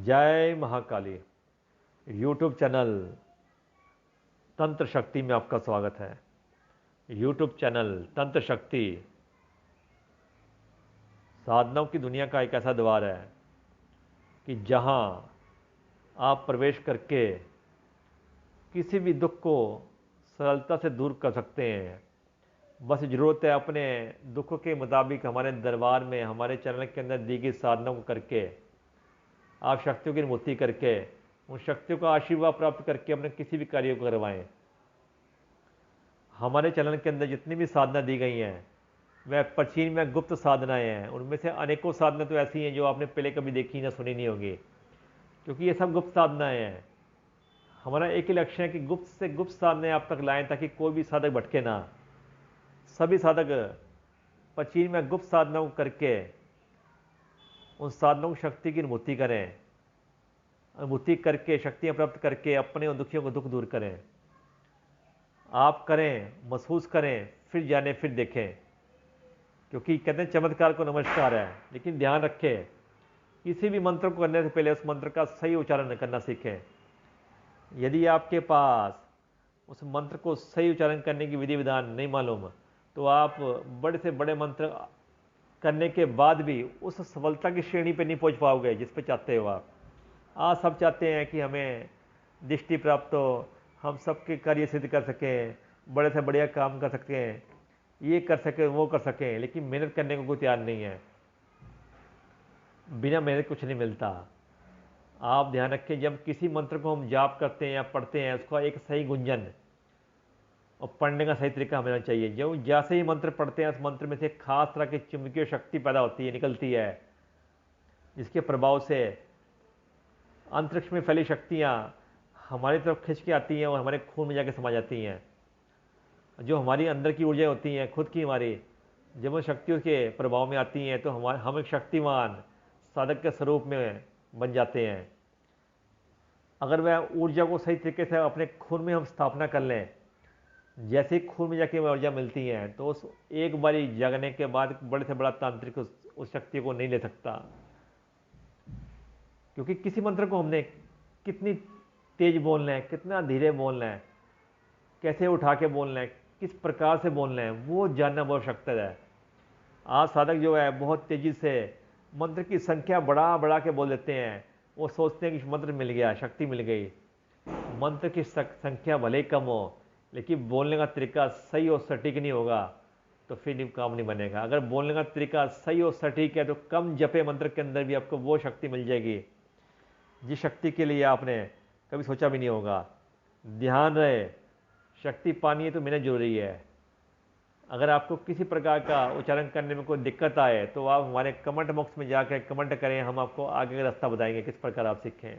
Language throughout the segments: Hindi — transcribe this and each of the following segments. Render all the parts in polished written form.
जय महाकाली। यूट्यूब चैनल तंत्र शक्ति में आपका स्वागत है। यूट्यूब चैनल तंत्र शक्ति साधनाओं की दुनिया का एक ऐसा द्वार है कि जहां आप प्रवेश करके किसी भी दुख को सरलता से दूर कर सकते हैं। बस ज़रूरत है अपने दुख के मुताबिक हमारे दरबार में, हमारे चैनल के अंदर दी गई साधनाओं को करके आप शक्तियों की अनुभूति करके उन शक्तियों का आशीर्वाद प्राप्त करके अपने किसी भी कार्य को करवाएं। हमारे चैनल के अंदर जितनी भी साधना दी गई हैं वह प्राचीन में गुप्त साधनाएं हैं। उनमें से अनेकों साधना तो ऐसी हैं जो आपने पहले कभी देखी ना सुनी नहीं होगी, क्योंकि ये सब गुप्त साधनाएं हैं। हमारा एक ही लक्ष्य है कि गुप्त से गुप्त साधनाएं आप तक लाएं ताकि कोई भी साधक भटके ना। सभी साधक प्राचीन में गुप्त साधनाओं को करके उन साधनों की शक्ति की अनुभूति करें, अनुभूति करके शक्तियाँ प्राप्त करके अपने उन दुखियों को दुख दूर करें। आप करें, महसूस करें, फिर जाने फिर देखें, क्योंकि कहते हैं चमत्कार को नमस्कार है। लेकिन ध्यान रखें, किसी भी मंत्र को करने से पहले उस मंत्र का सही उच्चारण करना सीखें। यदि आपके पास उस मंत्र को सही उच्चारण करने की विधि विधान नहीं मालूम तो आप बड़े से बड़े मंत्र करने के बाद भी उस सफलता की श्रेणी पे नहीं पहुंच पाओगे जिस पे चाहते हो आप सब चाहते हैं कि हमें दृष्टि प्राप्त हो, हम सबके कार्य सिद्ध कर सकें, बड़े से बढ़िया काम कर सकें, ये कर सकें, वो कर सकें, लेकिन मेहनत करने को कोई तैयार नहीं है। बिना मेहनत कुछ नहीं मिलता। आप ध्यान रखें, जब किसी मंत्र को हम जाप करते हैं या पढ़ते हैं उसका एक सही गुंजन और पढ़ने का सही तरीका हमें चाहिए। जब जैसे ही मंत्र पढ़ते हैं उस मंत्र में से खास तरह की चुंबकीय शक्ति पैदा होती है, निकलती है, जिसके प्रभाव से अंतरिक्ष में फैली शक्तियाँ हमारी तरफ खिंच के आती हैं और हमारे खून में जाके समा जाती हैं। जो हमारी अंदर की ऊर्जा होती हैं खुद की हमारी, जब उन शक्तियों के प्रभाव में आती हैं तो हम एक शक्तिमान साधक के स्वरूप में बन जाते हैं। अगर वह ऊर्जा को सही तरीके से अपने खून में हम स्थापना कर लें, जैसे ही खून में जाके ऊर्जा मिलती है तो उस एक बारी जगने के बाद बड़े से बड़ा तांत्रिक उस शक्ति को नहीं ले सकता। क्योंकि किसी मंत्र को हमने कितनी तेज बोलना है, कितना धीरे बोलना है, कैसे उठा के बोलना है, किस प्रकार से बोलना है, वो जानना बहुत आवश्यकता है। आज साधक जो है बहुत तेजी से मंत्र की संख्या बढ़ा बढ़ा के बोल देते हैं। वो सोचते हैं कि मंत्र मिल गया, शक्ति मिल गई। मंत्र की संख्या भले ही कम हो, लेकिन बोलने का तरीका सही और सटीक नहीं होगा तो फिर काम नहीं बनेगा। अगर बोलने का तरीका सही और सटीक है तो कम जपे मंत्र के अंदर भी आपको वो शक्ति मिल जाएगी जिस शक्ति के लिए आपने कभी सोचा भी नहीं होगा। ध्यान रहे, शक्ति पानी है तो मेहनत जरूरी है। अगर आपको किसी प्रकार का उच्चारण करने में कोई दिक्कत आए तो आप हमारे कमेंट बॉक्स में जाकर कमेंट करें, हम आपको आगे का रास्ता बताएंगे किस प्रकार आप सीखें।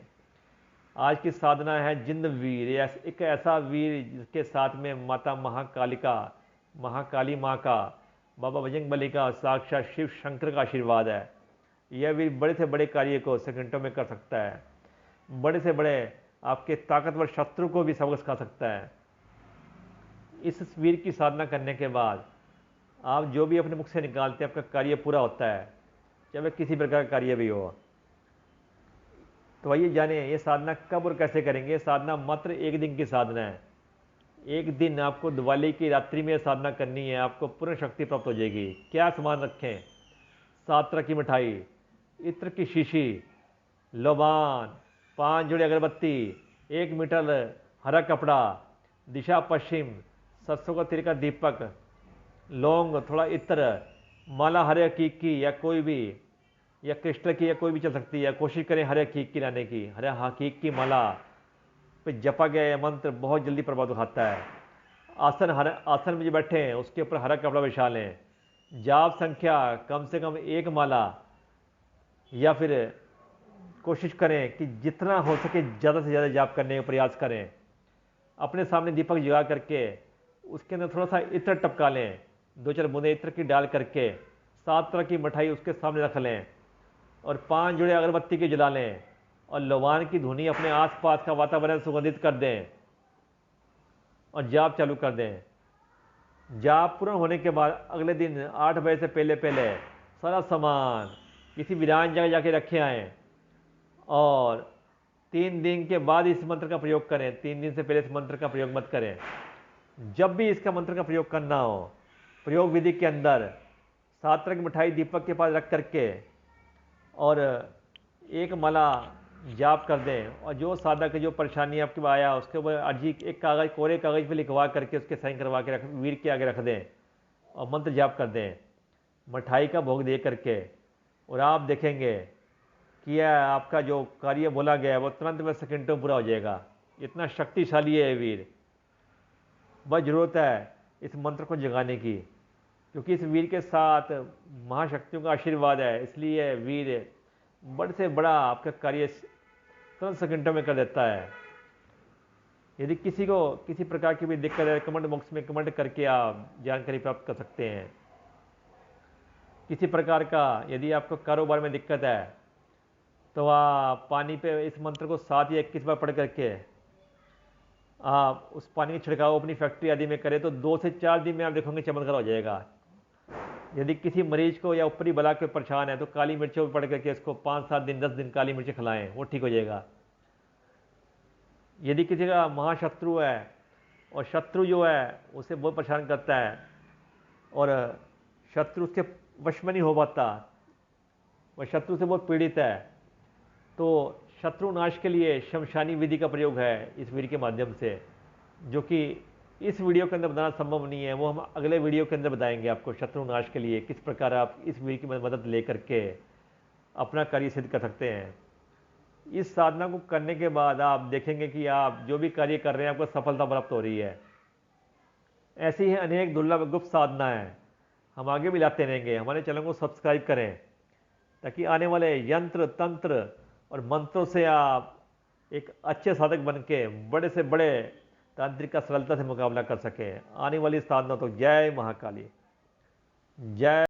आज की साधना है जिंद वीर, एक ऐसा वीर जिसके साथ में माता महाकालिका, महाकाली माँ का, बाबा बजरंग बली का, साक्षात शिव शंकर का आशीर्वाद है। यह वीर बड़े से बड़े कार्य को सेकंडों में कर सकता है, बड़े से बड़े आपके ताकतवर शत्रु को भी सबक सिखा सकता है। इस वीर की साधना करने के बाद आप जो भी अपने मुख से निकालते हैं आपका कार्य पूरा होता है, चाहे वह किसी प्रकार का कार्य भी हो। तो आइए जाने ये साधना कब और कैसे करेंगे। ये साधना मात्र एक दिन की साधना है। एक दिन आपको दिवाली की रात्रि में साधना करनी है, आपको पूर्ण शक्ति प्राप्त हो जाएगी। क्या सामान रखें? 7 तरह की मिठाई, इत्र की शीशी, लोबान, 5 जोड़े अगरबत्ती, 1 मीटर हरा कपड़ा, दिशा पश्चिम, सरसों का तिल का दीपक, लौंग, थोड़ा इत्र, माला हरे हकीक की या कोई भी, या क्रिस्टल की या कोई भी चल सकती है। कोशिश करें हरे हकीक की लाने की। हरे हकीक की माला पे जपा गया यह मंत्र बहुत जल्दी प्रभाव दिखाता है। आसन में जो बैठे हैं उसके ऊपर हरा कपड़ा बिछा लें। जाप संख्या कम से कम 1 माला, या फिर कोशिश करें कि जितना हो सके ज़्यादा से ज़्यादा जाप करने का प्रयास करें। अपने सामने दीपक जगा करके उसके अंदर थोड़ा सा इत्र टपका लें, 2-4 बूंदे इत्र की डाल करके 7 तरह की मिठाई उसके सामने रख लें और 5 जोड़े अगरबत्ती के जला लें और लोबान की धुनी अपने आसपास का वातावरण सुगंधित कर दें और जाप चालू कर दें। जाप पूर्ण होने के बाद अगले दिन 8 बजे से पहले पहले सारा सामान किसी वीरान जगह जाके रखे आएँ और 3 दिन के बाद इस मंत्र का प्रयोग करें, 3 दिन से पहले इस मंत्र का प्रयोग मत करें। जब भी इसका मंत्र का प्रयोग करना हो, प्रयोग विधि के अंदर 7 तरह की मिठाई दीपक के पास रख करके और एक माला जाप कर दें, और जो साधक जो परेशानी आपके पास आया उसके ऊपर अर्जी एक कागज़, कोरे कागज़ पे लिखवा करके उसके साइन करवा के वीर के आगे रख दें और मंत्र जाप कर दें मिठाई का भोग दे करके, और आप देखेंगे कि यह आपका जो कार्य बोला गया है वो तुरंत में सेकंडों में पूरा हो जाएगा। इतना शक्तिशाली है वीर। बस ज़रूरत है इस मंत्र को जगाने की, क्योंकि इस वीर के साथ महाशक्तियों का आशीर्वाद है, इसलिए वीर बड़े से बड़ा आपका कार्य तुरंत सेकंडों में कर देता है। यदि किसी को किसी प्रकार की भी दिक्कत है, कमेंट बॉक्स में कमेंट करके आप जानकारी प्राप्त कर सकते हैं। किसी प्रकार का यदि आपको कारोबार में दिक्कत है तो आप पानी पे इस मंत्र को 7 या 21 बार पढ़ करके आप उस पानी का छिड़काव अपनी फैक्ट्री आदि में करें तो 2 से 4 दिन में आप देखोगे चमत्कार हो जाएगा। यदि किसी मरीज को या ऊपरी बला के परेशान है तो काली मिर्चों पर पढ़ करके इसको 5-7 दिन 10 दिन काली मिर्च खिलाएं, वो ठीक हो जाएगा। यदि किसी का महाशत्रु है और शत्रु जो है उसे बहुत परेशान करता है और शत्रु उसके वश में नहीं हो पाता, वह शत्रु से बहुत पीड़ित है, तो शत्रु नाश के लिए शमशानी विधि का प्रयोग है इस वीडियो के माध्यम से, जो कि इस वीडियो के अंदर बताना संभव नहीं है। वो हम अगले वीडियो के अंदर बताएंगे आपको शत्रु नाश के लिए किस प्रकार आप इस वीडियो की मदद लेकर के अपना कार्य सिद्ध कर सकते हैं। इस साधना को करने के बाद आप देखेंगे कि आप जो भी कार्य कर रहे हैं आपको सफलता प्राप्त हो रही है। ऐसी ही अनेक दुर्लभ गुप्त साधना है, हम आगे भी लाते रहेंगे। हमारे चैनल को सब्सक्राइब करें ताकि आने वाले यंत्र तंत्र और मंत्रों से आप एक अच्छे साधक बन के बड़े से बड़े तांत्रिक का सरलता से मुकाबला कर सकें। आने वाली साधना तो जय महाकाली, जय।